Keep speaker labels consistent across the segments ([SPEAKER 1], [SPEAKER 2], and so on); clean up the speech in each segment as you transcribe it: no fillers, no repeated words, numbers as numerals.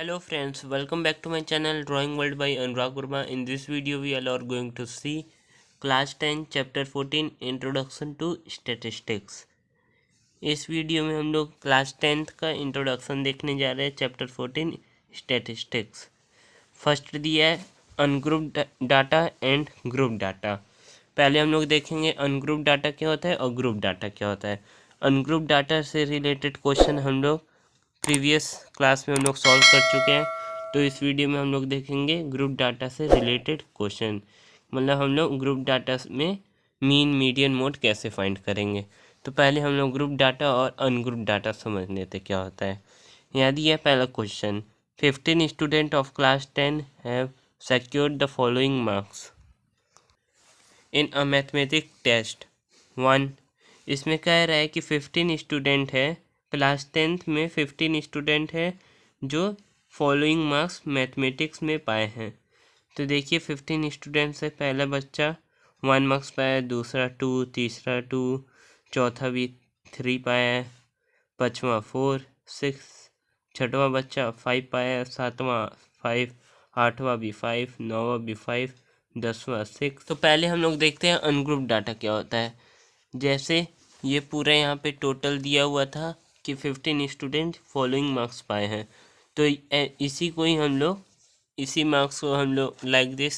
[SPEAKER 1] Hello friends, welcome back to my channel Drawing World by Anurag Gurma. In this video we are going to see class 10 chapter 14 Introduction to Statistics. इस video में हम लोग class 10th का introduction देखने जा रहे हैं chapter 14 statistics. First दिया है ungroup data and group data. पहले हम लोग देखेंगे अनग्रुप डाटा क्या होता है और ग्रुप डाटा क्या होता है। अनग्रुप डाटा से रिलेटेड क्वेश्चन हम लोग प्रीवियस क्लास में हम लोग सॉल्व कर चुके हैं, तो इस वीडियो में हम लोग देखेंगे ग्रुप डाटा से रिलेटेड क्वेश्चन। मतलब हम लोग ग्रुप डाटा में मीन मीडियन मोड कैसे फाइंड करेंगे। तो पहले हम लोग ग्रुप डाटा और अनग्रुप डाटा समझ लेते क्या होता है। यहाँ दिया पहला question, 15 student of class 10 have secured the following marks in a mathematics test 1। इसमें कह रहा है कि 15 स्टूडेंट है, क्लास 10th में 15 स्टूडेंट है जो फॉलोइंग मार्क्स मैथमेटिक्स में पाए हैं। तो देखिए 15 स्टूडेंट से पहला बच्चा 1 मार्क्स पाया, दूसरा 2, तीसरा 2, चौथा भी 3 पाया है, पाँचवा 4, 6, छठवां बच्चा 5 पाया, सातवां 5, आठवां भी 5, नौवां भी 5, 10वां 6। तो पहले हम लोग देखते हैं अनग्रुप डाटा क्या होता है। जैसे ये पूरा यहाँ पे टोटल दिया हुआ था कि 15 स्टूडेंट फॉलोइंग मार्क्स पाए हैं, तो इसी को ही हम लोग इसी मार्क्स को हम लोग लाइक दिस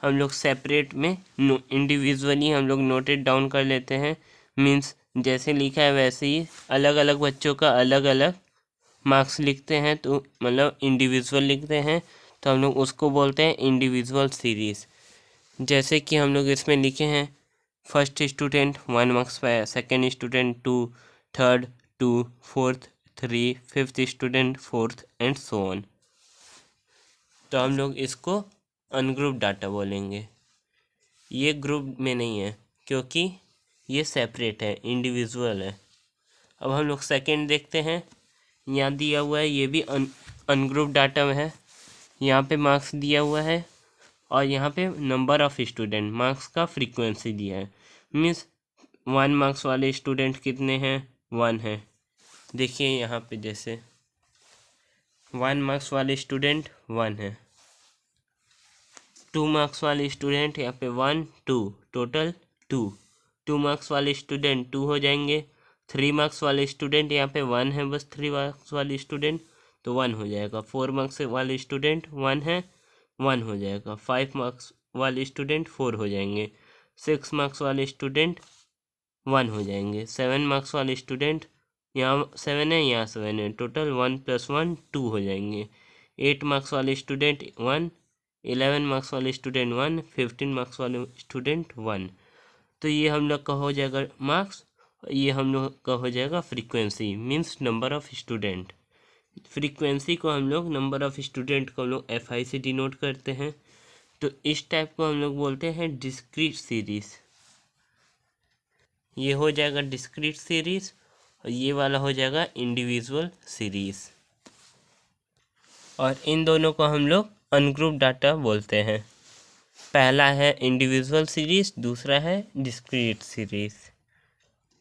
[SPEAKER 1] हम लोग सेपरेट में इंडिविजुअली हम लोग नोटेड डाउन कर लेते हैं। मीन्स जैसे लिखा है वैसे ही अलग अलग बच्चों का अलग अलग मार्क्स लिखते हैं, तो मतलब इंडिविजुअल लिखते हैं, तो हम लोग उसको बोलते हैं इंडिविजुअल सीरीज़। जैसे कि हम लोग इसमें लिखे हैं फर्स्ट स्टूडेंट 1 मार्क्स पाया, second student 2, third 2, fourth 3, fifth student 4th and so on. तो हम लोग इसको अनग्रुप डाटा बोलेंगे। ये ग्रुप में नहीं है क्योंकि ये सेपरेट है, इंडिविजुअल है। अब हम लोग सेकेंड देखते हैं। यहाँ दिया हुआ है, ये भी अनग्रुप डाटा में है। यहाँ पे मार्क्स दिया हुआ है और यहाँ पे नंबर ऑफ स्टूडेंट, मार्क्स का फ्रीक्वेंसी दिया है। मीन्स 1 मार्क्स वाले स्टूडेंट कितने हैं, 1 है। देखिए यहाँ पे जैसे 1 मार्क्स वाले स्टूडेंट 1 है, 2 मार्क्स वाले स्टूडेंट यहाँ पे 1 2 टोटल 2 मार्क्स वाले स्टूडेंट 2 हो जाएंगे। 3 मार्क्स वाले स्टूडेंट यहाँ पे 1 है, बस 3 मार्क्स वाले स्टूडेंट तो 1 हो जाएगा। 4 मार्क्स वाले स्टूडेंट 1 है, 1 हो जाएगा। 5 मार्क्स वाले स्टूडेंट 4 हो जाएंगे। 6 मार्क्स वाले स्टूडेंट 1 हो जाएंगे। 7 मार्क्स वाले स्टूडेंट यहाँ 7 है, यहाँ 7 है, टोटल 1 + 1 2 हो जाएंगे। 8 मार्क्स वाले स्टूडेंट 1, 11 मार्क्स वाले स्टूडेंट 1, 15 मार्क्स वाले स्टूडेंट 1। तो ये हम लोग का हो जाएगा मार्क्स, ये हम लोग का हो जाएगा frequency, means number of student. Frequency को हम लोग नंबर ऑफ स्टूडेंट को हम लोग FI से डिनोट करते हैं। तो इस टाइप को हम लोग बोलते हैं डिस्क्रीट सीरीज। ये हो जाएगा डिस्क्रीट सीरीज और ये वाला हो जाएगा इंडिविजुअल सीरीज। और इन दोनों को हम लोग अनग्रुप डाटा बोलते हैं। पहला है इंडिविजुअल सीरीज, दूसरा है डिस्क्रीट सीरीज।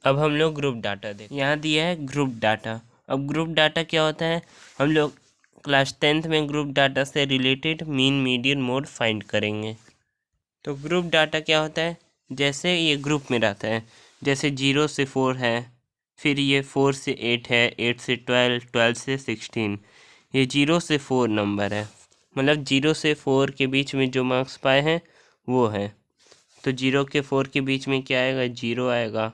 [SPEAKER 1] अब हम लोग ग्रुप डाटा देखें। यहाँ दिया है ग्रुप डाटा। अब ग्रुप डाटा क्या होता है, हम लोग क्लास 10th में ग्रुप डाटा से related mean median mode find करेंगे। तो ग्रुप डाटा क्या होता है, जैसे ये ग्रुप में रहता है, जैसे 0 से 4 है, फिर ये 4 से 8 है, 8 से 12, 12 से 16। ये 0 से 4 नंबर है, मतलब 0 से 4 के बीच में जो मार्क्स पाए हैं वो है। तो 0 के 4 के बीच में क्या आएगा, 0 आएगा,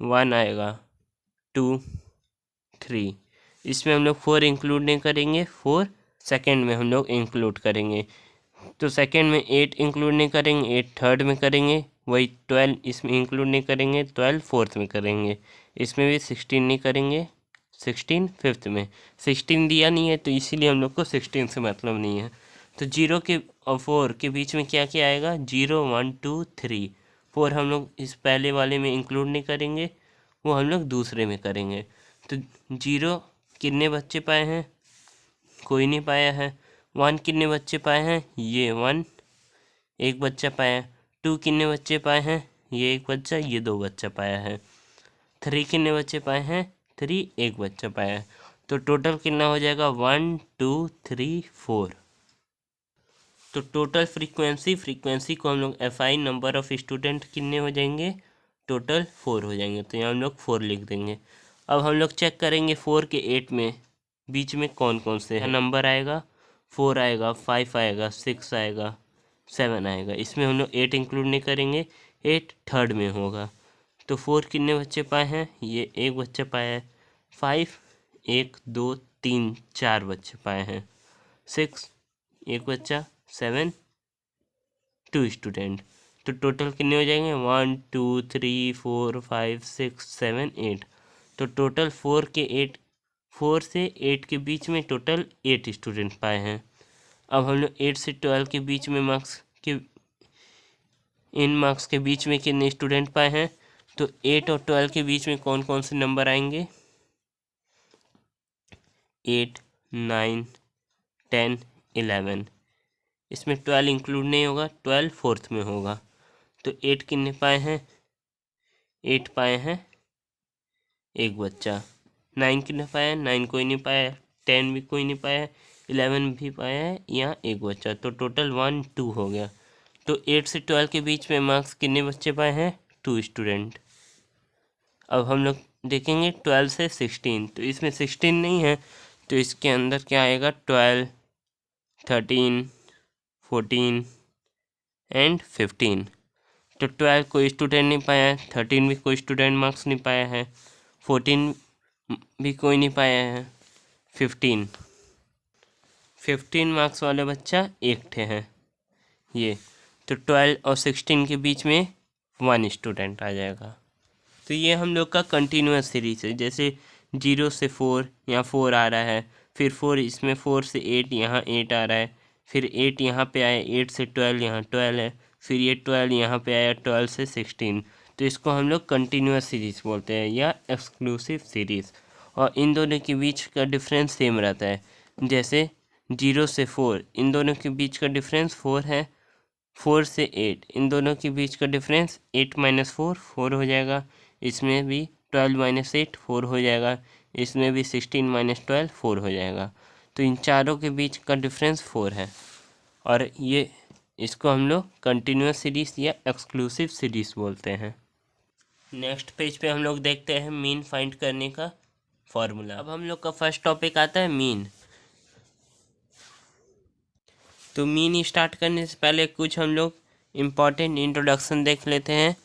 [SPEAKER 1] 1 आएगा, 2, 3। इसमें हम लोग 4 इंक्लूड नहीं करेंगे, 4 सेकेंड में हम लोग इंक्लूड करेंगे। तो सेकेंड में 8 इंक्लूड नहीं करेंगे, 8 थर्ड में करेंगे। वही 12 इसमें इंक्लूड नहीं करेंगे, 12 फोर्थ में करेंगे। इसमें भी 16 नहीं करेंगे, 16 फिफ्थ में। 16 दिया नहीं है तो इसीलिए हम लोग को 16 से मतलब नहीं है। तो 0 के और 4 के बीच में क्या क्या आएगा, 0 1 2 3। 4 हम लोग इस पहले वाले में इंक्लूड नहीं करेंगे, वो हम लोग दूसरे में करेंगे। तो 0 कितने बच्चे पाए हैं, कोई नहीं पाया है। 1 कितने बच्चे पाए हैं, ये 1 एक बच्चा पाया। 2 कितने बच्चे पाए हैं, ये एक बच्चा, ये 2 बच्चा पाया है। 3 कितने बच्चे पाए हैं, 3 एक बच्चा पाया है। तो टोटल कितना हो जाएगा 1 2 3 4। तो टोटल फ्रीक्वेंसी को हम लोग FI नंबर ऑफ स्टूडेंट कितने हो जाएंगे, टोटल 4 हो जाएंगे। तो यहाँ हम लोग 4 लिख देंगे। अब हम लोग चेक करेंगे 4 के 8 में बीच में कौन कौन से नंबर आएगा। 4 आएगा, 5 आएगा, 6 आएगा, 7 आएगा। इसमें हम लोग 8 इंक्लूड नहीं करेंगे, 8 थर्ड में होगा। तो 4 कितने बच्चे पाए हैं, ये एक बच्चा पाया है। 5 1 2 3 4 बच्चे पाए हैं। 6 एक बच्चा, 7 2 स्टूडेंट। तो टोटल कितने हो जाएंगे 1 2 3 4 5 6 7 8। तो टोटल 4 से 8 के बीच में टोटल 8 स्टूडेंट पाए हैं। अब हम लोग 8 से 12 के बीच में इन मार्क्स के बीच में कितने स्टूडेंट पाए हैं। तो 8 और 12 के बीच में कौन कौन से नंबर आएंगे, 8 9 10 11। इसमें 12 इंक्लूड नहीं होगा, 12 फोर्थ में होगा। तो 8 कितने पाए हैं, 8 पाए हैं एक बच्चा। 9 कितने पाया है, 9 कोई नहीं पाया है। 10 भी कोई नहीं पाया है। 11 भी पाया है, यहाँ एक बच्चा। तो टोटल 1 2 हो गया। तो 8 से 12 के बीच में मार्क्स कितने बच्चे पाए हैं, 2 स्टूडेंट। अब हम लोग देखेंगे 12 से 16। तो इसमें 16 नहीं है, तो इसके अंदर क्या आएगा, 12 13 14 एंड 15। तो 12 कोई स्टूडेंट नहीं पाया है, 13 भी कोई स्टूडेंट मार्क्स नहीं पाया है, 14 भी कोई नहीं पाया है, 15 मार्क्स वाले बच्चा एक ठे है ये। तो 12 और 16 के बीच में 1 स्टूडेंट आ जाएगा। तो ये हम लोग का कंटिन्यूस सीरीज है। जैसे 0 से 4 यहाँ 4 आ रहा है, फिर 4 इसमें 4 से 8 यहाँ 8 आ रहा है, फिर 8 यहाँ पे आया, 8 से 12 यहाँ 12 है, फिर ये 12 यहाँ पे आया 12 से 16। तो इसको हम लोग कंटिन्यूस सीरीज बोलते हैं या एक्सक्लूसिव सीरीज़। और इन दोनों के बीच का डिफरेंस सेम रहता है। जैसे 0 से 4 इन दोनों के बीच का डिफरेंस 4 है, 4 से 8 इन दोनों के बीच का डिफरेंस 8 - 4 4 हो जाएगा। इसमें भी 12 - 8 4 हो जाएगा। इसमें भी 16 - 12 4 हो जाएगा। तो इन चारों के बीच का डिफरेंस 4 है। और ये इसको हम लोग कंटिन्यूस सीरीज या एक्सक्लूसिव सीरीज बोलते हैं। नेक्स्ट पेज पे हम लोग देखते हैं मीन फाइंड करने का फॉर्मूला। अब हम लोग का फर्स्ट टॉपिक आता है मीन। तो मीन स्टार्ट करने से पहले कुछ हम लोग इम्पॉर्टेंट इंट्रोडक्शन देख लेते हैं।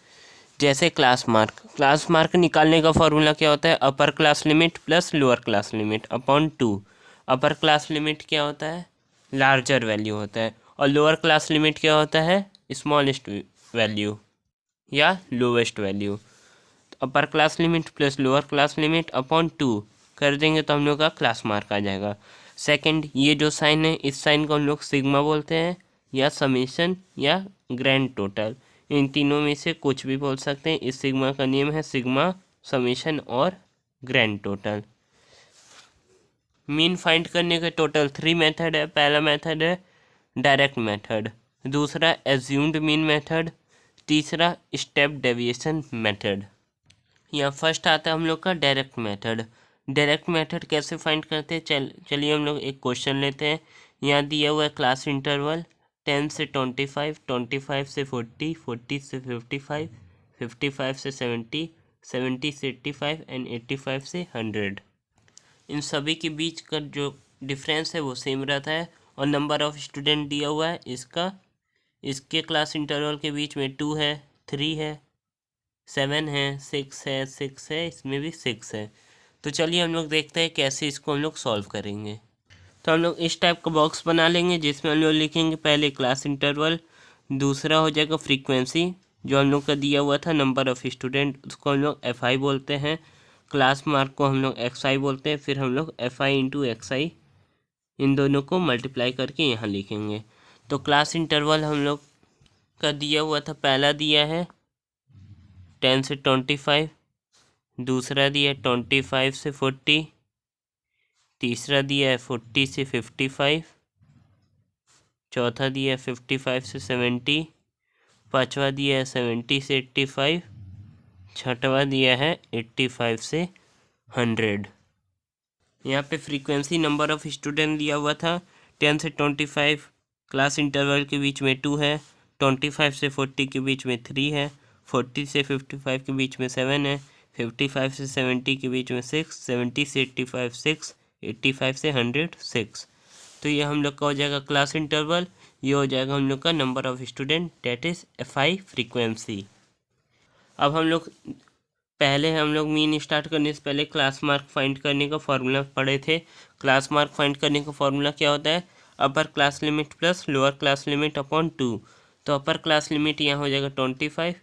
[SPEAKER 1] जैसे क्लास मार्क निकालने का फॉर्मूला क्या होता है, upper class limit plus lower class limit upon 2। Upper class limit क्या होता है, लार्जर वैल्यू होता है, और लोअर क्लास लिमिट क्या होता है, स्मॉलेस्ट वैल्यू या lowest value. Upper class limit plus lower class limit upon 2 कर देंगे तो हम लोग का क्लास मार्क आ जाएगा। सेकंड, ये जो साइन है इस साइन को हम लोग सिग्मा बोलते हैं या समेशन या ग्रैंड टोटल। इन तीनों में से कुछ भी बोल सकते हैं। इस सिग्मा का नियम है सिग्मा, समेशन और ग्रैंड टोटल। मीन फाइंड करने के टोटल 3 मेथड है। पहला मेथड है डायरेक्ट मेथड, दूसरा एज्यूम्ड मीन मेथड, तीसरा स्टेप डेविएशन मेथड। यहाँ फर्स्ट आता है हम लोग का डायरेक्ट मेथड। डायरेक्ट मेथड कैसे फाइंड करते हैं, चलिए हम लोग एक क्वेश्चन लेते हैं। यहाँ दिया हुआ है क्लास इंटरवल 10 से 25, 25 से 40, 40 से 55, 55 से 70, 70 से 85 एंड 85 से 100। इन सभी के बीच का जो डिफरेंस है वो सेम रहता है। और नंबर ऑफ स्टूडेंट दिया हुआ है इसके क्लास इंटरवल के बीच में 2 है, 3 है, 7 है, 6 है, इसमें भी 6 है। तो चलिए हम लोग देखते हैं कैसे इसको हम लोग सॉल्व करेंगे। तो हम लोग इस टाइप का बॉक्स बना लेंगे जिसमें हम लोग लिखेंगे पहले क्लास इंटरवल, दूसरा हो जाएगा फ्रीक्वेंसी जो हम लोग का दिया हुआ था नंबर ऑफ स्टूडेंट, उसको हम लोग FI बोलते हैं। क्लास मार्क को हम लोग XI बोलते हैं। फिर हम लोग FI × XI इन दोनों को मल्टीप्लाई करके यहाँ लिखेंगे। तो क्लास इंटरवल हम लोग का दिया हुआ था, पहला दिया है 10 से 25, दूसरा दिया है 25 से 40, तीसरा दिया है 40 से 55, चौथा दिया है 55 से 70, पांचवा दिया है 70 से 85, छठवा दिया है 85 से 100। यहाँ पे फ्रीक्वेंसी नंबर ऑफ स्टूडेंट दिया हुआ था 10 से 25, क्लास इंटरवल के बीच में 2 है, 25 से 40 के बीच में 3 है, 40 से 55 के बीच में 7 है, 55 से 70 के बीच में 6, 70 से 85 6, 85 से 100 6। तो ये हम लोग का हो जाएगा क्लास इंटरवल, ये हो जाएगा हम लोग का number of student, that is FI frequency. अब हम लोग मीन स्टार्ट करने से पहले क्लास मार्क फाइंड करने का फॉर्मूला पढ़े थे। क्लास मार्क फाइंड करने का फॉर्मूला क्या होता है? Upper class limit plus lower class limit upon 2। तो अपर क्लास लिमिट यहाँ हो जाएगा 25,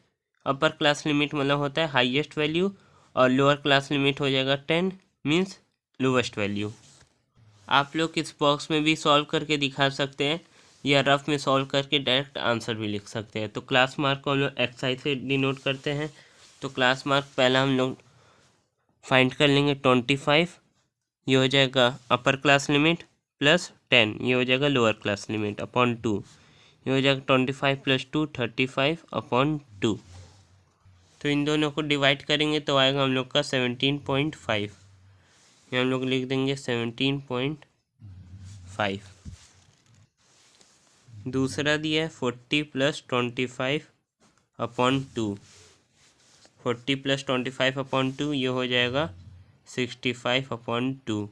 [SPEAKER 1] अपर क्लास लिमिट मतलब होता है हाईएस्ट वैल्यू, और लोअर क्लास लिमिट हो जाएगा 10 मीन्स लोवेस्ट वैल्यू। आप लोग इस बॉक्स में भी सॉल्व करके दिखा सकते हैं या रफ में सॉल्व करके डायरेक्ट आंसर भी लिख सकते हैं। तो क्लास मार्क को हम लोग एक्सआई से डिनोट करते हैं। तो क्लास मार्क पहला हम लोग फाइंड कर लेंगे 25, ये हो जाएगा अपर क्लास लिमिट प्लस 10, ये हो जाएगा लोअर क्लास लिमिट अपॉन 2, ये हो जाएगा 25 प्लस 2 35 अपॉन 2। तो इन दोनों को डिवाइड करेंगे तो आएगा हम लोग का 17.5, ये हम लोग लिख देंगे 17.5। दूसरा दिया है 40 प्लस 25 अपॉन 2, 40 प्लस 25 अपॉन 2, ये हो जाएगा 65 अपॉन 2।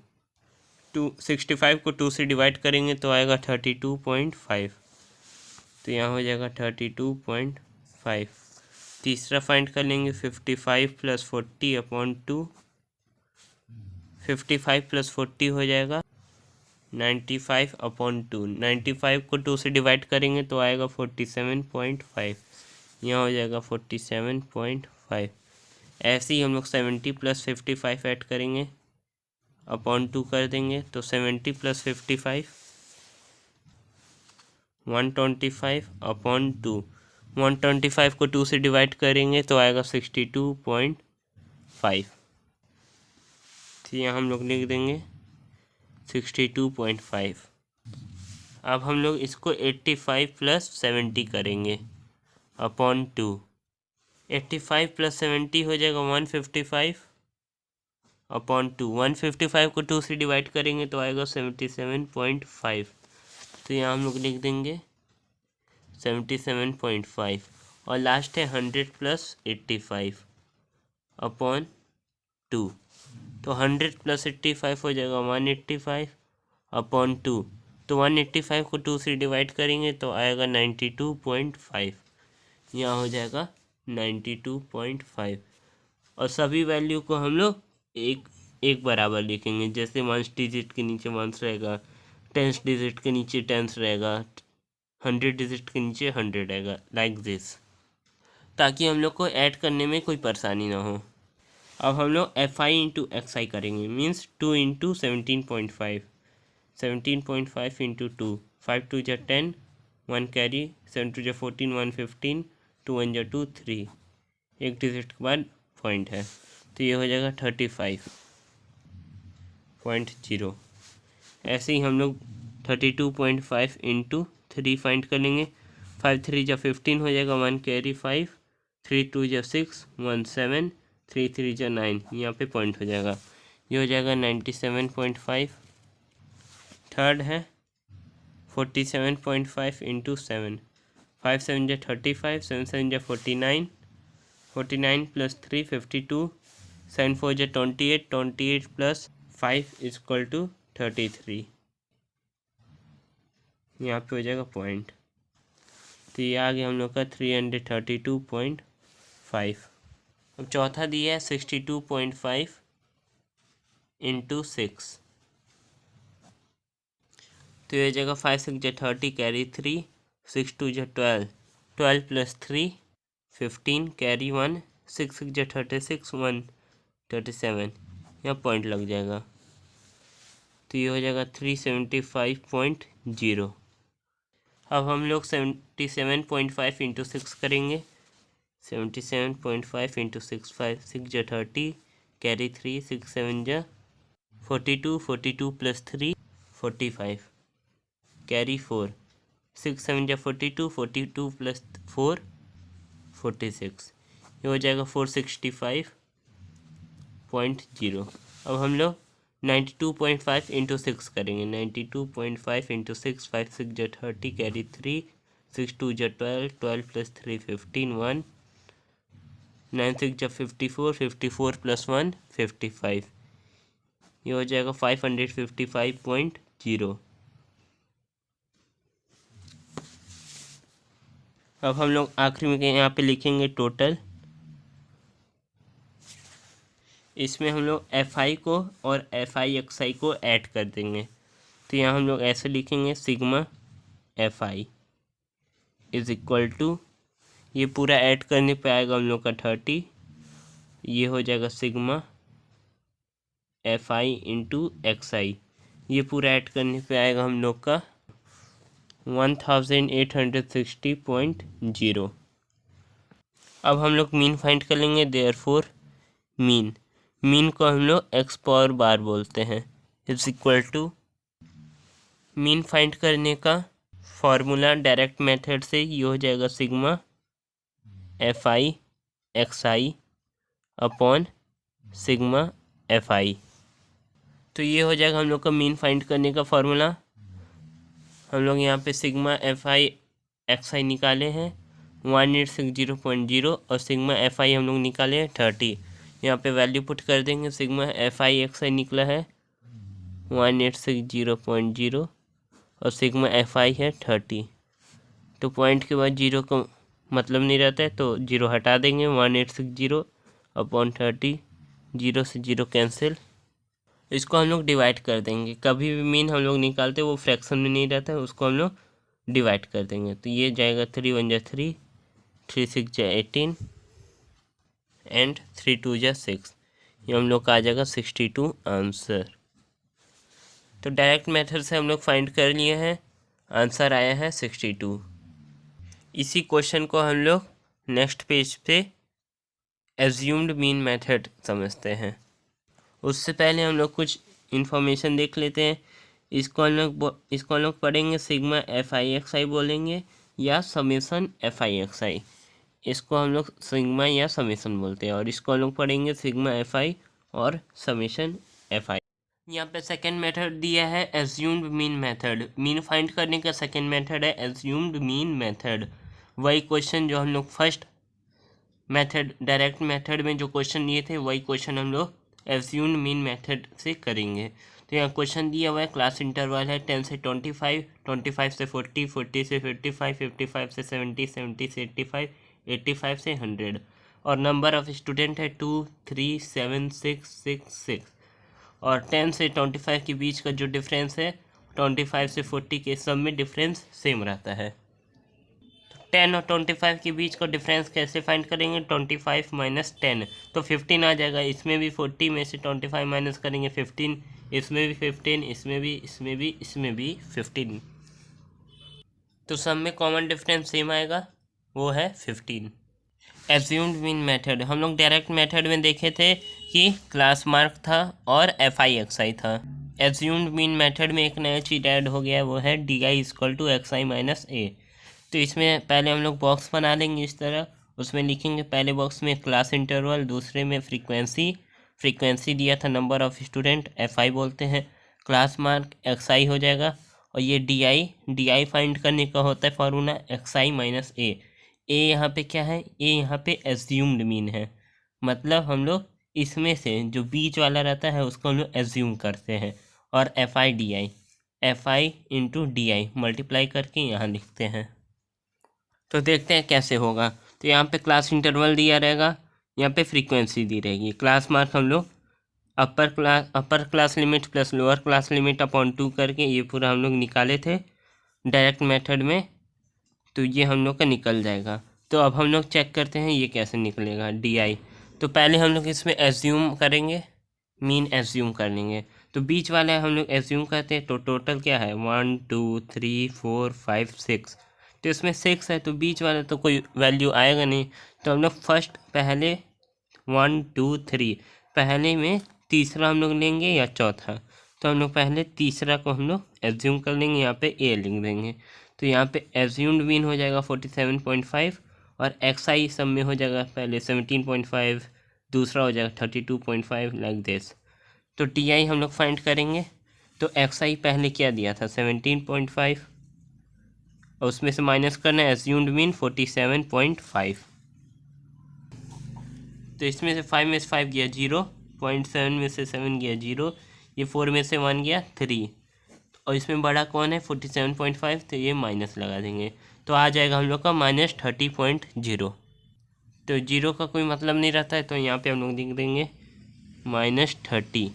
[SPEAKER 1] 65 को 2 से डिवाइड करेंगे तो आएगा 32.5, तो यहाँ हो जाएगा 32.5। तीसरा फाइंड कर लेंगे 55 प्लस 40 अपॉन 2, 55 प्लस 40 हो जाएगा 95 अपॉन 2, 95 को 2 से डिवाइड करेंगे तो आएगा 47.5, यहाँ हो जाएगा 47.5। ऐसे ही हम लोग 70 प्लस 55 ऐड करेंगे, अपॉन 2 कर देंगे तो 70 प्लस 55 125 अपॉन 2, 125 को 2 से डिवाइड करेंगे तो आएगा 62.5, तो यहाँ हम लोग लिख देंगे 62.5। अब हम लोग इसको 85 प्लस 70 करेंगे अपॉन 2, 85 प्लस 70 हो जाएगा 155 अपॉन 2, 155 को 2 से डिवाइड करेंगे तो आएगा 77.5, तो यहाँ हम लोग लिख देंगे 77.5। और लास्ट है 100 प्लस 85 अपॉन 2, तो 100 प्लस 85 हो जाएगा 185 अपॉन 2, तो 185 को 2 से डिवाइड करेंगे तो आएगा 92.5, यहाँ हो जाएगा 92.5। और सभी वैल्यू को हम लोग एक बराबर लिखेंगे, जैसे 1 डिजिट के नीचे 1 रहेगा, 10 डिजिट के नीचे 10 रहेगा, 100 डिजिट के नीचे 100 रहेगा, लाइक दिस, ताकि हम लोग को ऐड करने में कोई परेशानी ना हो। अब हम लोग FI इंटू XI करेंगे, मीन्स 2 इंटू 17.5, 17.5 इंटू 2, 5 2 जा 10, 1 कैरी, 7 2 जा 14, 1 15, 2 1 जा 2 3, एक डिजिट के बाद पॉइंट है, तो ये हो जाएगा 35.0। ऐसे ही हम लोग 32.5 इंटू 3 फाइंड कर लेंगे, 5 3 जा 15 हो जाएगा, 1 कैरी 5, 3 2 जा 6, 1 7, 3 3 जा 9, यहाँ पे पॉइंट हो जाएगा, ये हो जाएगा 97.5। थर्ड है 47.5 इंटू 7, 5 7 जा 35, 7 7 जा 49, 49 प्लस 3 52, 7 4 जा 28, 28 प्लस 5 इज इक्वल टू 33, यहाँ पे हो जाएगा पॉइंट, तो ये आ गया हम लोग का 332.5। अब चौथा दिया है 62.5 इंटू 6, तो ये जगह 5 6 जा 30 कैरी 3, 6 2 जा 12, 12 प्लस 3 15 कैरी 1, 6 6 जा 36, 1 37, यहाँ पॉइंट लग जाएगा, तो ये हो जाएगा 375.0। अब हम लोग 77.5 इंटू 6 करेंगे, 77.5 इंटू 6, 5 6 जा 30 कैरी 3, 6 7 जा 42, 42 प्लस 3 45 कैरी 4, 6 7 जा 42, 42 प्लस 4 46, ये हो जाएगा 465.0। अब हम लोग 92.5 इंटू 6 करेंगे। 92.5 इंटू 6, 5 6 जो 30, कैरी 3, 6 2 जो 12, 12 प्लस 3 15, 1, 9 6 जो 54, 54 प्लस 1 55, ये हो जाएगा 555.0। अब हम लोग आखिरी में यहाँ पे लिखेंगे टोटल। इसमें हम लोग FI को और FI को ऐड कर देंगे। तो यहाँ हम लोग ऐसे लिखेंगे sigma FI is equal to, ये पूरा ऐड करने पे आएगा हम लोग का 30, ये हो जाएगा सिग्मा FI इंटू XI, ये पूरा ऐड करने पे आएगा हम लोग का 1860.0। अब हम लोग मीन फाइंड कर लेंगे। देयरफॉर मीन को हम लोग x पावर बार बोलते हैं, is equal to, mean find करने का फॉर्मूला डायरेक्ट मेथड से ये हो जाएगा sigma FI XI upon sigma FI। तो ये हो जाएगा हम लोग का मीन फाइंड करने का फॉर्मूला। हम लोग यहाँ पे सिग्मा FI XI निकाले हैं 1860.0 और सिग्मा FI हम लोग निकाले हैं 30। यहाँ पे वैल्यू पुट कर देंगे। सिग्मा FI XI निकला है 1860.0 और सिग्मा FI है 30। तो पॉइंट के बाद जीरो का मतलब नहीं रहता है, तो जीरो हटा देंगे। 1860 अपॉन 30, जीरो से जीरो कैंसिल। इसको हम लोग डिवाइड कर देंगे। कभी भी मीन हम लोग निकालते वो फ्रैक्शन में नहीं रहता है, उसको हम लोग डिवाइड कर देंगे। तो ये जाएगा 3 1 जा 3, 3 6 जा 18 एंड 3 2 जा 6, ये हम लोग का आ जाएगा 62 आंसर। तो डायरेक्ट मेथड से हम लोग फाइंड कर लिए हैं, आंसर आया है 62। इसी क्वेश्चन को हम लोग नेक्स्ट पेज पे एज्यूम्ड मीन मेथड समझते हैं। उससे पहले हम लोग कुछ इन्फॉर्मेशन देख लेते हैं। इसको हम लोग पढ़ेंगे सिग्मा FI XI बोलेंगे या समेसन FI XI। इसको हम लोग सिग्मा या समेसन बोलते हैं। और इसको हम लोग पढ़ेंगे सिग्मा FI और समेसन FI। यहाँ पे सेकेंड मेथड दिया है assumed mean method. Mean find करने का सेकेंड मेथड है एज्यूम्ड मीन मेथड। वही क्वेश्चन जो हम लोग फर्स्ट मेथड डायरेक्ट मेथड में जो क्वेश्चन लिए थे, वही क्वेश्चन हम लोग एज्यूम्ड मीन मेथड से करेंगे। तो यहाँ क्वेश्चन दिया हुआ है, क्लास इंटरवल है 10 से 25, 25 से 40, 40 से 55, 55 से 70, 70 से 85, 85 से 100 और नंबर ऑफ स्टूडेंट है 2 3 7 6 6 6 और 10 से 25 के बीच का जो डिफरेंस है 25 से 40 के सब में डिफरेंस सेम रहता है। 10 और 25 के बीच का डिफरेंस कैसे फाइंड करेंगे? 25 माइनस 10 तो 15 आ जाएगा। इसमें भी 40 में से 25 माइनस करेंगे 15, इसमें भी 15, इसमें भी 15। तो सब में कॉमन डिफरेंस सेम आएगा, वो है 15। एज्यूम्ड मीन मेथड हम लोग डायरेक्ट मेथड में देखे थे कि क्लास मार्क था और FI XI था। एज्यूम्ड मीन मेथड में एक नया चीज ऐड हो गया, वो है DI equal to XI minus A। तो इसमें पहले हम लोग बॉक्स बना लेंगे इस तरह। उसमें लिखेंगे पहले बॉक्स में क्लास इंटरवल, दूसरे में फ्रीक्वेंसी दिया था नंबर ऑफ स्टूडेंट FI बोलते हैं, क्लास मार्क XI हो जाएगा और ये DI फाइंड करने का होता है फॉर्मूला XI माइनस A। यहाँ पे क्या है? यहाँ पे एज्यूम्ड मीन है, मतलब हम लोग इसमें से जो बीच वाला रहता है उसको हम लोग एज्यूम करते हैं। और FI इंटू DI मल्टीप्लाई करके यहाँ लिखते हैं। तो देखते हैं कैसे होगा। तो यहाँ पे क्लास इंटरवल दिया रहेगा, यहाँ पे फ्रीक्वेंसी दी रहेगी। क्लास मार्क हम लोग upper class limit plus lower class limit upon 2 करके ये पूरा हम लोग निकाले थे डायरेक्ट मेथड में, तो ये हम लोग का निकल जाएगा। तो अब हम लोग चेक करते हैं ये कैसे निकलेगा DI। तो पहले हम लोग इसमें एज्यूम करेंगे, मीन एज्यूम कर लेंगे। तो बीच वाले हम लोग एज्यूम करते हैं। तो टोटल क्या है 1 2 3 4 5 6, तो इसमें 6 है तो बीच वाला तो कोई वैल्यू आएगा नहीं। तो हम लोग फर्स्ट पहले 1 2 3 पहले में तीसरा हम लोग लेंगे या चौथा, तो हम लोग पहले तीसरा को हम लोग एज्यूम कर लेंगे, यहाँ पे A लिख देंगे। तो यहाँ पे एज्यूम्ड मीन हो जाएगा 47.5 और XI सब में हो जाएगा पहले 17.5, दूसरा हो जाएगा 32.5 लाइक दिस। तो TI हम लोग फाइंड करेंगे। तो XI पहले क्या दिया था 17.5, और उसमें से माइनस करना है एज्यूम्ड मीन 47.5। तो इसमें से 5 में से 5 गया 0, 0.7 में से 7 गया 0, ये 4 में से 1 गया 3, और इसमें बड़ा कौन है 47.5, तो ये माइनस लगा देंगे। तो आ जाएगा हम लोग का -30.0। तो 0 का कोई मतलब नहीं रहता है, तो यहाँ पे हम लोग लिख देंगे -30।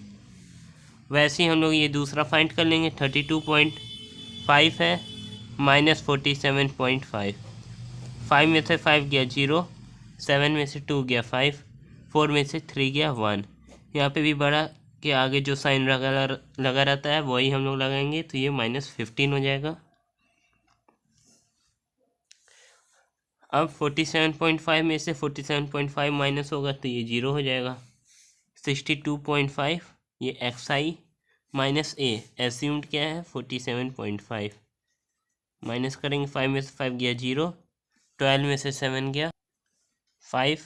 [SPEAKER 1] वैसे ही हम लोग ये दूसरा फाइंड कर लेंगे। 32.5 है -47.5। 5 में से 5 गया 0, 7 में से 2 गया 5, 4 में से 3 गया 1। यहाँ पे भी बड़ा के आगे जो साइन लगा रहता है वही हम लोग लगाएंगे, तो ये -15 हो जाएगा। अब 47.5 में से 47.5 माइनस होगा तो ये 0 हो जाएगा। 62.5 ये XI माइनस A, एज्यूम्ड क्या है 47.5, माइनस करेंगे। 5 में से 5 गया 0, 12 में से 7 गया 5,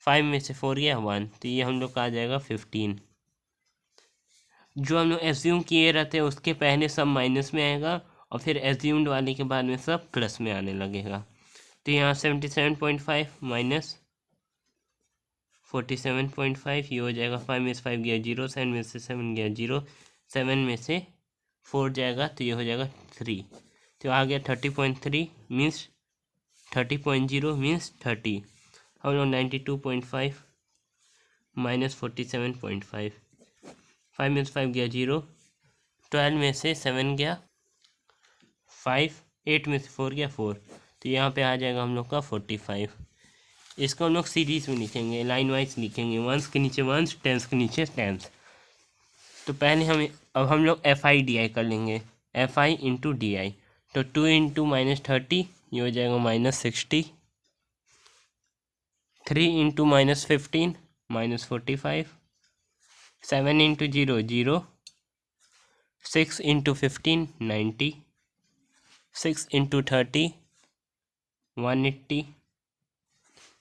[SPEAKER 1] 5 में से 4 गया 1, तो ये हम लोग का आ जाएगा 15। जो हम लोग एज्यूम किए रहते हैं उसके पहले सब माइनस में आएगा, और फिर एज्यूम्ड वाले के बाद में सब प्लस में आने लगेगा। तो यहाँ 77.5 माइनस 47.5 ये हो जाएगा। 5 में से 5 गया 0, 7 में से 7 गया 0, 7 में से 4 जाएगा तो ये हो जाएगा 3, तो आ गया 30.3 मीन्स 30.0 मीन्स 30। हम लोग 92.5 माइनस 47.5, 5 में से 5 गया 0, 12 में से 7 गया 5, 8 में से 4 गया 4, तो यहाँ पे आ जाएगा हम लोग का 45। इसको हम लोग सीरीज में लिखेंगे, लाइन वाइज लिखेंगे, वंस के नीचे वंस, टेंस के नीचे टेंस। तो पहले अब हम लोग FI/DI कर लेंगे, FI इंटू DI। तो 2 इंटू -30 ये हो जाएगा -60, 3 into -15 -45, 7 into 0 0, 6 into 15 90, 6 into 30 180,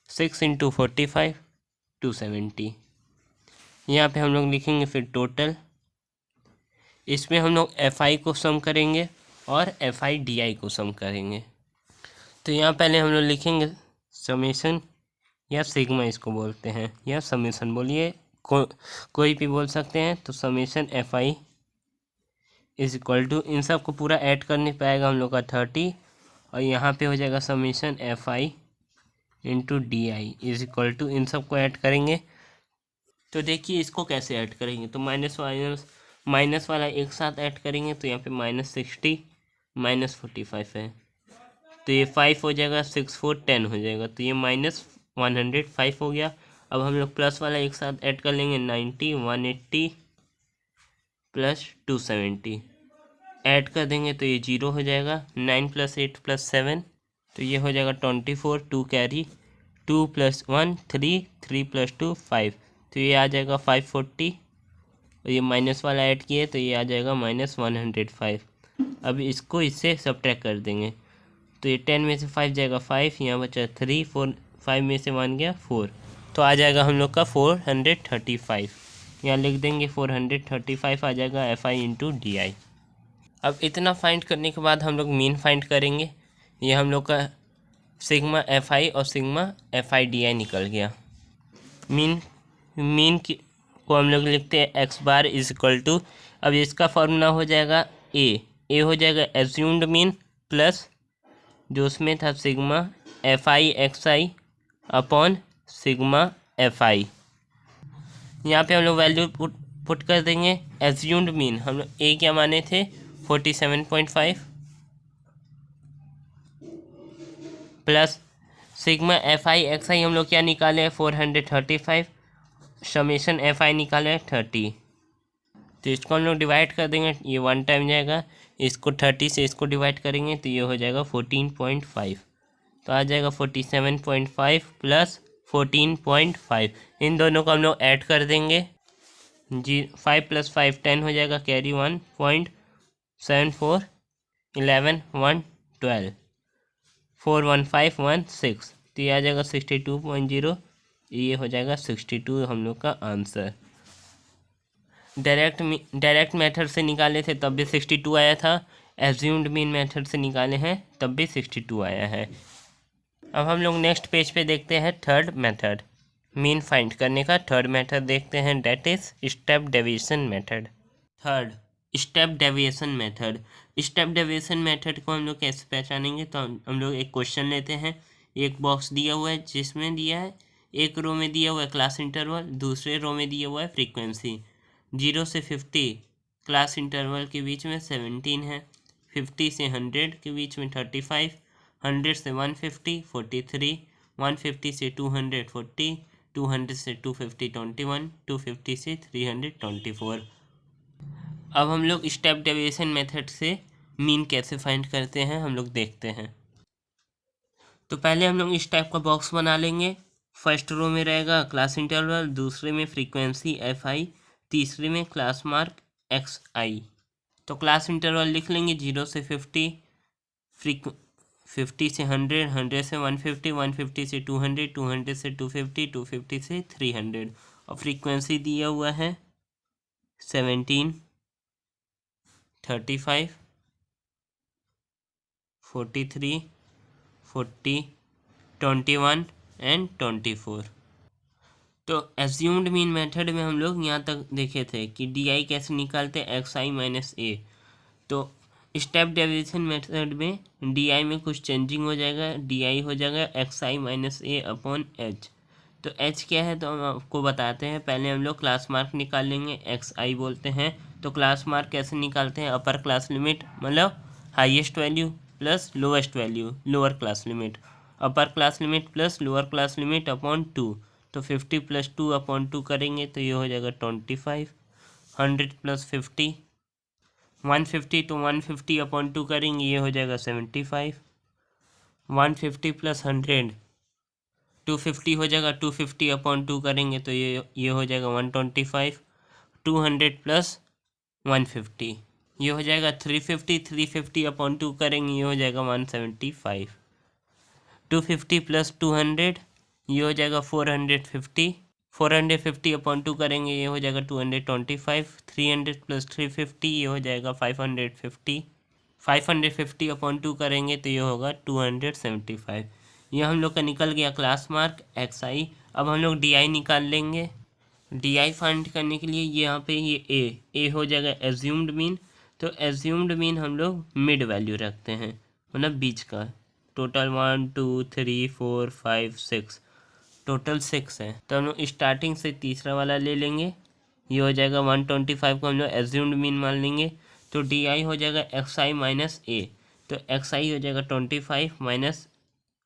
[SPEAKER 1] 6 into 45 270। यहाँ पे हम लोग लिखेंगे फिर टोटल। इसमें हम लोग FI को सम करेंगे और FI/DI को सम करेंगे। तो यहाँ पहले हम लोग लिखेंगे समेशन या सिग्मा इसको बोलते हैं, या समेशन बोलिए, कोई भी बोल सकते हैं। तो summation FI is equal to, इन सब को पूरा ऐड करने पे आएगा हम लोग का 30, और यहाँ पे हो जाएगा summation FI into DI is equal to, इन सब को ऐड करेंगे। तो देखिए इसको कैसे ऐड करेंगे, तो माइनस वाला एक साथ ऐड करेंगे, तो यहाँ पे -60 -45 है, तो ये 5 हो जाएगा, 6 4 10 हो जाएगा, तो ये -105 हो गया। अब हम लोग प्लस वाला एक साथ ऐड कर लेंगे, 90 180 प्लस 270 ऐड कर देंगे तो ये 0 हो जाएगा। 9 + 8 + 7 तो ये हो जाएगा 24, 2 कैरी, 2 + 1 3, 3 + 2 5, तो ये आ जाएगा 540, और ये माइनस वाला ऐड किए तो ये आ जाएगा -105। अब इसको इससे सब्ट्रैक्ट कर देंगे, तो ये 10 में से 5 जाएगा 5, यहाँ बचा 3, 4 5 में से 1 गया 4, तो आ जाएगा हम लोग का 435। यहाँ लिख देंगे 435 आ जाएगा FI इंटू DI। अब इतना फाइंड करने के बाद हम लोग मीन फाइंड करेंगे। ये हम लोग का सिग्मा FI और सिग्मा FI/DI निकल गया। मीन को हम लोग लिखते हैं x bar is equal to, अब इसका फॉर्मूला हो जाएगा ए हो जाएगा एज्यूम्ड मीन प्लस जो उसमें था sigma FI XI upon sigma FI। यहाँ पे हम लोग वैल्यू पुट कर देंगे। एज्यूम्ड मीन हम लोग ए क्या माने थे 47.5 प्लस सिग्मा FI XI हम लोग क्या निकाले हैं 435, समेशन FI निकाले हैं 30, तो इसको हम लोग डिवाइड कर देंगे, ये 1 टाइम जाएगा, इसको 30 से इसको डिवाइड करेंगे तो ये हो जाएगा 14.5, तो आ जाएगा 47.5 प्लस 14.5, इन दोनों को हम लोग ऐड कर देंगे। 5 + 5 10 हो जाएगा, कैरी 1.74 11 1 12 4 1 5 1 6, तो ये आ जाएगा 62.0, ये हो जाएगा 62 हम लोग का आंसर। डायरेक्ट मेथड से निकाले थे तब भी 62 आया था, एज्यूम्ड मीन मेथड से निकाले हैं तब भी 62 आया है। अब हम लोग नेक्स्ट पेज पे देखते हैं थर्ड मेथड, मीन फाइंड करने का थर्ड मेथड देखते हैं, that is step deviation method. Third, step deviation method. Step deviation method को हम लोग कैसे पहचानेंगे, तो हम लोग एक क्वेश्चन लेते हैं, एक बॉक्स दिया हुआ है जिसमें दिया है, एक रो में दिया हुआ है क्लास इंटरवल, दूसरे रो में दिया हुआ है फ्रीक्वेंसी। 0 से 50 क्लास इंटरवल के बीच में 17 है, 50 से 100 के बीच में 35, 100 से 150 43, 150 से 200 40, 200 से 250 21, 250 से 300 24। अब हम लोग स्टेप डेविएशन मेथड से मीन कैसे फाइंड करते हैं हम लोग देखते हैं। तो पहले हम लोग इस टाइप का बॉक्स बना लेंगे। फर्स्ट रो में रहेगा क्लास इंटरवल, दूसरे में फ्रीक्वेंसी FI, तीसरे में क्लास मार्क XI। तो क्लास इंटरवल लिख लेंगे 0 से 50, 50 से 100, 100 से 150, 150 से 200, 200 से 250, 250 से 300। और फ्रीक्वेंसी दिया हुआ है 17, 35, 43, 40, 21 एंड 24। तो एज्यूम्ड मीन मेथड में हम लोग यहाँ तक देखे थे कि DI कैसे निकालते हैं, XI माइनस A। तो स्टेप डेविएशन मेथड में DI में कुछ चेंजिंग हो जाएगा, DI हो जाएगा XI minus A upon H। तो H क्या है तो हम आपको बताते हैं। पहले हम लोग क्लास मार्क निकाल लेंगे, XI बोलते हैं। तो क्लास मार्क कैसे निकालते हैं, अपर क्लास लिमिट मतलब highest value plus lowest value, lower class limit, upper class limit plus lower class limit upon 2। तो 50 प्लस 2 अपॉन 2 करेंगे तो ये हो जाएगा 25। 100 प्लस 50, 150 तो 150 अपॉन 2 करेंगे ये हो जाएगा 75। 150 प्लस 100 250 हो जाएगा, 250 अपॉन 2 करेंगे तो ये हो जाएगा 125। 200 प्लस 150 ये हो जाएगा 350, 350 अपॉन 2 करेंगे ये हो जाएगा 175। 250 प्लस 200 ये हो जाएगा 450, 450 अपॉन 2 करेंगे ये हो जाएगा 225। 300 प्लस 350 ये हो जाएगा 550, 550 अपॉन 2 करेंगे तो ये होगा 275। ये हम लोग का निकल गया क्लास मार्क XI। अब हम लोग DI निकाल लेंगे। DI फाइंड करने के लिए यहाँ पे ये A हो जाएगा एज्यूम्ड मीन। तो एज्यूम्ड मीन हम लोग मिड वैल्यू रखते हैं, मतलब बीच का। टोटल 1 2 3 4 5 6, टोटल 6 है। तो हम लोग स्टार्टिंग से तीसरा वाला ले लेंगे, ये हो जाएगा 125 को हम लोग एज्यूम्ड मीन मान लेंगे। तो DI हो जाएगा XI माइनस A। तो XI हो जाएगा 25 माइनस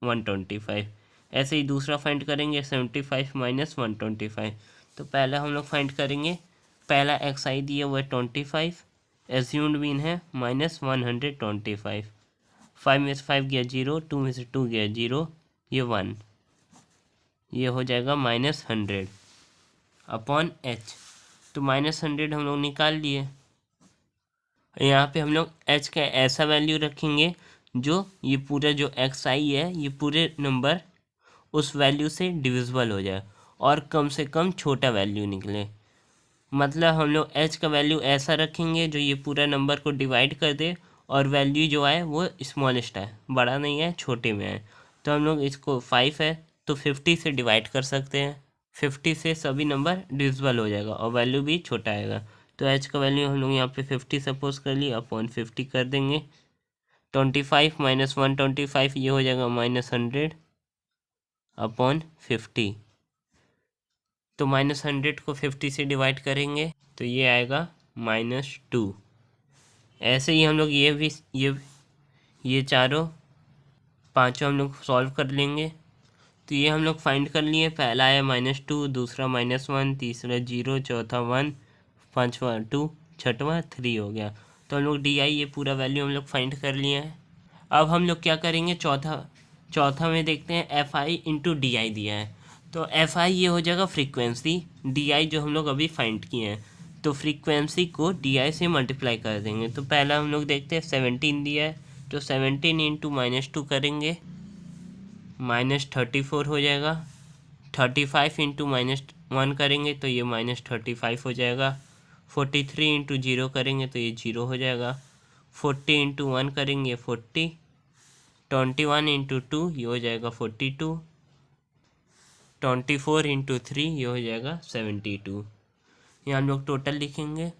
[SPEAKER 1] 125। ऐसे ही दूसरा फाइंड करेंगे 75 माइनस 125। तो पहला हम लोग फाइंड करेंगे, पहला XI दिया हुआ है 25, एज्यूम्ड मीन है माइनस 125। 5 में से 5 गया 0, 2 में से 2 गया 0, ये 1, ये हो जाएगा माइनस 100 अपॉन H। तो माइनस 100 हम लोग निकाल लिए। यहाँ पे हम लोग H का ऐसा वैल्यू रखेंगे जो ये पूरा जो XI है ये पूरे नंबर उस वैल्यू से डिविजिबल हो जाए और कम से कम छोटा वैल्यू निकले। मतलब हम लोग H का वैल्यू ऐसा रखेंगे जो ये पूरा नंबर को डिवाइड कर दे और वैल्यू जो आए वो स्मॉलेस्ट है, बड़ा नहीं है, छोटे में है। तो हम लोग इसको 5 है तो 50 से डिवाइड कर सकते हैं, 50 से सभी नंबर डिविजिबल हो जाएगा और वैल्यू भी छोटा आएगा। तो H का वैल्यू हम लोग यहाँ पे 50 सपोज कर लिए, अपॉन 50 कर देंगे। 25 माइनस 125 ये हो जाएगा माइनस 100 अपॉन 50। तो माइनस 100 को 50 से डिवाइड करेंगे तो ये आएगा -2। ऐसे ही हम लोग ये भी ये चारों पांचों हम लोग सॉल्व कर लेंगे। तो ये हम लोग फाइंड कर लिए, पहला है -2, दूसरा -1, तीसरा 0, चौथा 1, पांचवा 2, छठवां 3 हो गया। तो हम लोग DI ये पूरा वैल्यू हम लोग फाइंड कर लिए हैं। अब हम लोग क्या करेंगे, चौथा में देखते हैं FI इंटू DI दिया है। तो FI ये हो जाएगा फ्रीक्वेंसी, DI जो हम लोग अभी फाइंड किए हैं। तो फ्रीक्वेंसी को DI से मल्टीप्लाई कर देंगे। तो पहला हम लोग देखते हैं 17 दिया है, तो 17 इंटू -2 करेंगे -34 हो जाएगा। 35 इंटू -1 करेंगे तो ये -35 हो जाएगा। 43 इंटू 0 करेंगे तो ये 0 हो जाएगा। 40 इंटू 1 करेंगे 40। 21 इंटू 2 ये हो जाएगा 42। 24 इंटू 3 ये हो जाएगा 72। ये हम लोग टोटल लिखेंगे।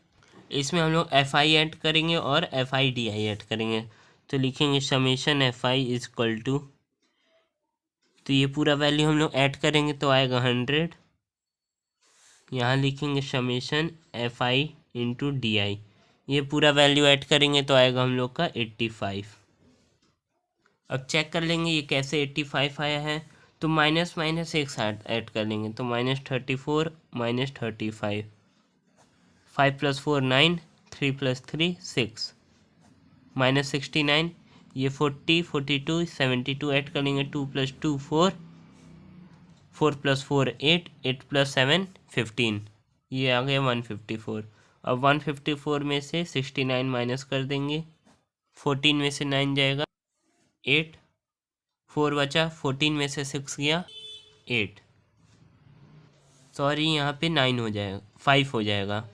[SPEAKER 1] इसमें हम लोग एफ आई ऐड करेंगे और F I D I add करेंगे। तो लिखेंगे summation F I is equal to, तो ये पूरा वैल्यू हम लोग ऐड करेंगे तो आएगा 100। यहाँ लिखेंगे summation F I into D I, ये पूरा वैल्यू ऐड करेंगे तो आएगा हम लोग का 85। अब चेक कर लेंगे ये कैसे 85 आया है। तो माइनस माइनस एक साथ ऐड कर लेंगे, तो -34 -35, 5 + 4 9, 3 + 3 6, -69, ये 40 42 72 ऐड कर लेंगे, 2 + 2 4, 4 + 4 8, 8 + 7 15, ये आ गया 154। अब 154 में से 69 माइनस कर देंगे, 14 में से 9 जाएगा 8, 4 बचा, 14 में से 6 गया 8, सॉरी यहाँ पे 9 हो जाएगा 5 हो जाएगा।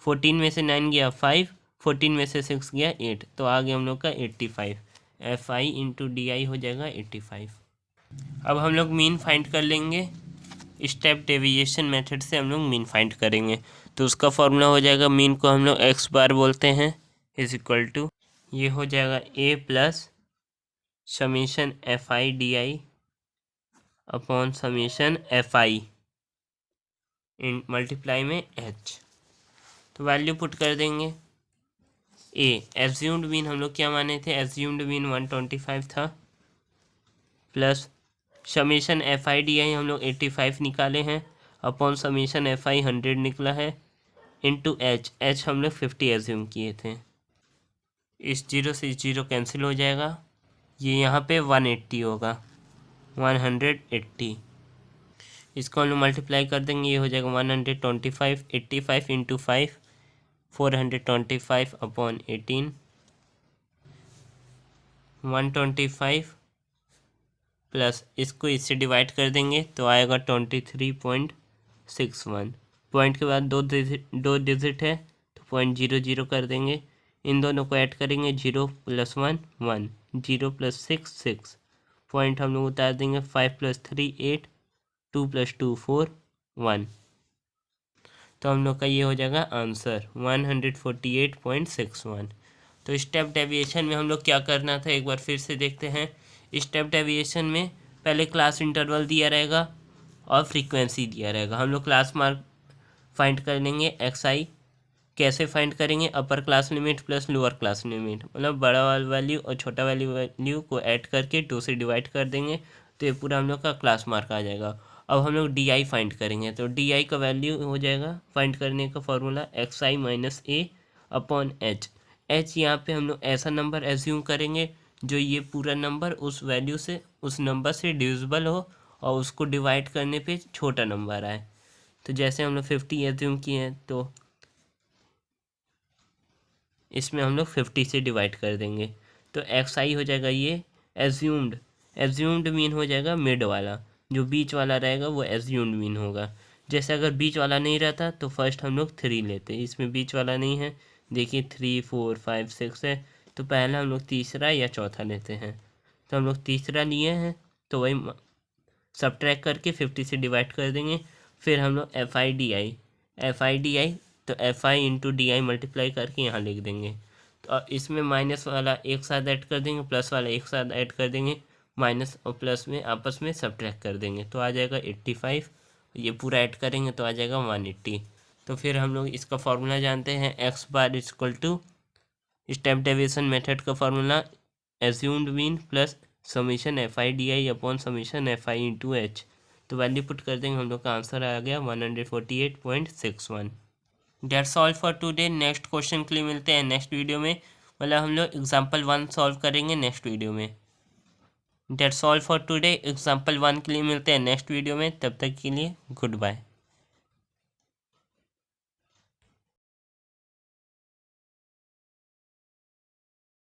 [SPEAKER 1] 14 में से 9 गया 5, 14 में से 6 गया 8, तो आ गया हम लोग का 85। F I into D I हो जाएगा 85। अब हम लोग मीन फाइंड कर लेंगे। स्टेप डेविएशन मेथड से हम लोग मीन फाइंड करेंगे। तो उसका फॉर्मूला हो जाएगा, मीन को हम लोग एक्स बार बोलते हैं, इज इक्वल टू, ये हो जाएगा A plus summation F I D I upon summation F I इन मल्टीप्लाई में एच। तो वैल्यू पुट कर देंगे। ए एज्यूम्ड मीन हम लोग क्या माने थे, एज्यूम्ड मीन 125 था, plus summation F I D आई हम लोग 85 निकाले हैं, अपॉन समेशन एफ आई 100 निकला है, इंटू एच, एच हम लोग 50 एज्यूम किए थे। इस 0 से 0 कैंसिल हो जाएगा, ये यहाँ पे 180 होगा, 180। इसको हम लोग मल्टीप्लाई कर देंगे, ये हो जाएगा 125, 85 इंटू 5, 425 अपॉन 18, 125 प्लस इसको इससे डिवाइड कर देंगे तो आएगा 23.61। पॉइंट के बाद दो डिजिट है तो 0.00 कर देंगे, इन दोनों को ऐड करेंगे, 0 + 1 1, 0 + 6 6, पॉइंट हम लोग उतार देंगे, 5 + 3 8, 2 + 2 4 1, तो हम लोग का ये हो जाएगा आंसर 148.61। तो स्टेप डेविएशन में हम लोग क्या करना था एक बार फिर से देखते हैं। स्टेप डेविएशन में पहले क्लास इंटरवल दिया रहेगा और फ्रीक्वेंसी दिया रहेगा। हम लोग क्लास मार्क फाइंड कर लेंगे एक्स आई। कैसे फाइंड करेंगे, upper class limit plus lower class limit, मतलब बड़ा वाला वैल्यू और छोटा वैल्यू को ऐड करके 2 से डिवाइड कर देंगे तो ये पूरा हम लोग का क्लास मार्क आ जाएगा। अब हम लोग डी आई फाइंड करेंगे, तो डी आई का वैल्यू हो जाएगा, फाइंड करने का फॉर्मूला एक्स आई माइनस ए अपॉन एच। एच यहाँ पे हम लोग ऐसा नंबर एज्यूम करेंगे जो ये पूरा नंबर उस वैल्यू से, उस नंबर से डिविजिबल हो और उसको डिवाइड करने पे छोटा नंबर आए। तो जैसे हम लोग 50 एज्यूम किए हैं तो इसमें हम लोग 50 से डिवाइड कर देंगे, तो एक्स आई हो जाएगा ये एज्यूम्ड। एज्यूम्ड मीन हो जाएगा मिड वाला, जो बीच वाला रहेगा वो एज्यूम्ड मीन होगा। जैसे अगर बीच वाला नहीं रहता तो फर्स्ट हम लोग 3 लेते, इसमें बीच वाला नहीं है, देखिए 3 4 5 6 है, तो पहला हम लोग तीसरा या चौथा लेते हैं। तो हम लोग तीसरा लिए हैं तो वही सबट्रैक्ट करके 50 से डिवाइड कर देंगे। फिर हम लोग एफ आई डी आई, तो F I into D I multiply करके यहाँ लिख देंगे। तो इसमें माइनस वाला एक साथ ऐड कर देंगे, प्लस वाला एक साथ ऐड कर देंगे, माइनस और प्लस में आपस में सबट्रैक्ट कर देंगे तो आ जाएगा 85। ये पूरा ऐड करेंगे तो आ जाएगा 180। तो फिर हम लोग इसका फॉर्मूला जानते हैं, x bar equal to step deviation method का formula assumed mean plus summation F I D I upon summation F I into H. तो वैल्यू पुट कर देंगे, हम लोग का आंसर आ गया 148.61। That's all for today. Next question के लिए मिलते हैं नेक्स्ट वीडियो में, मतलब हम लोग एग्जाम्पल 1 सॉल्व करेंगे नेक्स्ट वीडियो में। Dates all for today. Example 1 के लिए मिलते हैं नेक्स्ट वीडियो में, तब तक के लिए गुड बाय।